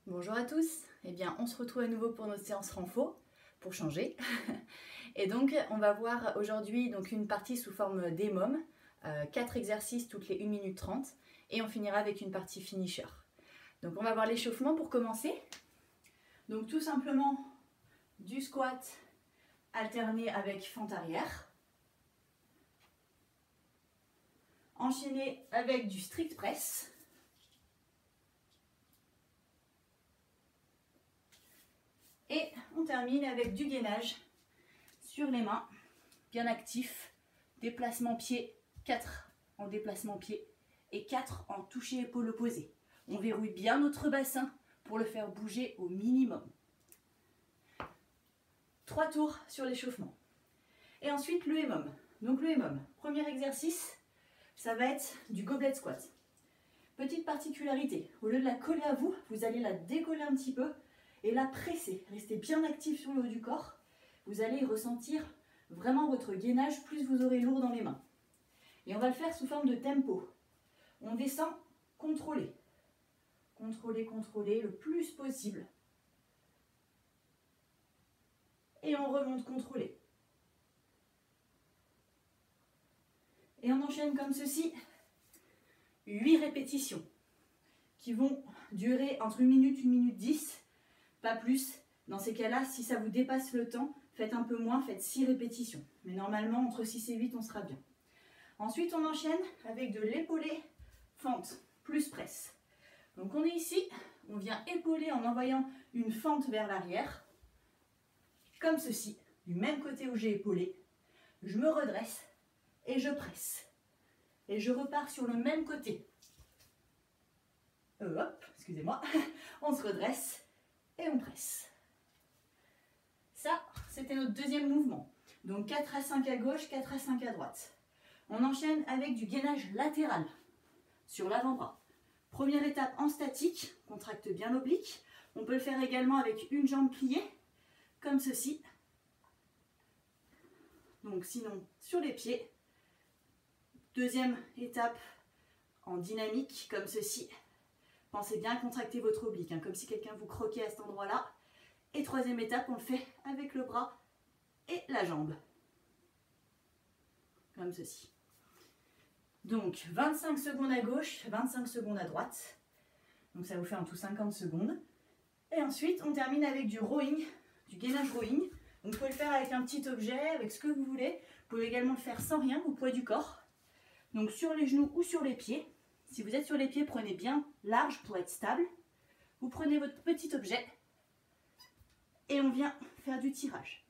Bonjour à tous, eh bien on se retrouve à nouveau pour notre séance renfo, pour changer. Et donc on va voir aujourd'hui une partie sous forme d'EMOM, 4 exercices toutes les 1 minute 30 et on finira avec une partie finisher. Donc on va voir l'échauffement pour commencer. Donc tout simplement du squat alterné avec fente arrière. Enchaîné avec du strict press. Et on termine avec du gainage sur les mains, bien actif, déplacement pied, 4 en déplacement pied et 4 en toucher épaule opposée. On verrouille bien notre bassin pour le faire bouger au minimum. 3 tours sur l'échauffement. Et ensuite le EMOM. Donc le EMOM, premier exercice, ça va être du goblet squat. Petite particularité, au lieu de la coller à vous, vous allez la décoller un petit peu et la presser. Restez bien actif sur le haut du corps. Vous allez ressentir vraiment votre gainage, plus vous aurez lourd dans les mains. Et on va le faire sous forme de tempo. On descend contrôlé. Contrôlé, contrôlé, le plus possible. Et on remonte contrôlé. Et on enchaîne comme ceci. 8 répétitions qui vont durer entre 1 minute, 1 minute 10. Pas plus. Dans ces cas-là, si ça vous dépasse le temps, faites un peu moins, faites 6 répétitions. Mais normalement, entre 6 et 8, on sera bien. Ensuite, on enchaîne avec de l'épaulé fente plus presse. Donc on est ici, on vient épauler en envoyant une fente vers l'arrière, comme ceci, du même côté où j'ai épaulé. Je me redresse et je presse. Et je repars sur le même côté. Hop, excusez-moi, on se redresse. Et on presse. Ça, c'était notre deuxième mouvement. Donc 4 à 5 à gauche, 4 à 5 à droite. On enchaîne avec du gainage latéral sur l'avant-bras. Première étape en statique, contracte bien l'oblique. On peut le faire également avec une jambe pliée, comme ceci. Donc sinon, sur les pieds. Deuxième étape en dynamique, comme ceci. Pensez bien à contracter votre oblique, comme si quelqu'un vous croquait à cet endroit-là. Et troisième étape, on le fait avec le bras et la jambe. Comme ceci. Donc 25 secondes à gauche, 25 secondes à droite. Donc ça vous fait en tout 50 secondes. Et ensuite, on termine avec du rowing, du gainage rowing. Donc vous pouvez le faire avec un petit objet, avec ce que vous voulez. Vous pouvez également le faire sans rien, au poids du corps. Donc sur les genoux ou sur les pieds. Si vous êtes sur les pieds, prenez bien large pour être stable. Vous prenez votre petit objet et on vient faire du tirage.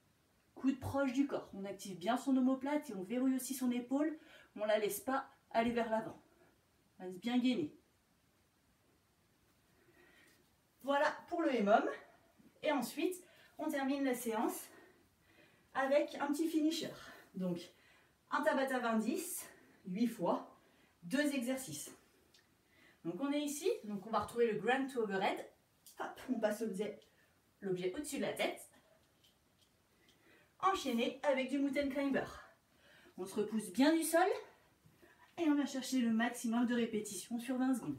Coude proche du corps. On active bien son omoplate et on verrouille aussi son épaule. On ne la laisse pas aller vers l'avant. On reste bien gainé. Voilà pour le EMOM. Et ensuite, on termine la séance avec un petit finisher. Donc, un Tabata 20-10, 8 fois, 2 exercices. Donc on est ici, donc on va retrouver le Grand to Overhead. Hop, on passe l'objet au-dessus de la tête. Enchaîné avec du Mountain Climber. On se repousse bien du sol et on va chercher le maximum de répétitions sur 20 secondes.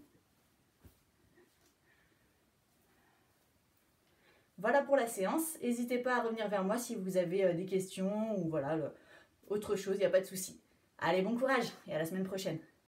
Voilà pour la séance. N'hésitez pas à revenir vers moi si vous avez des questions ou voilà, autre chose, il n'y a pas de souci. Allez, bon courage et à la semaine prochaine.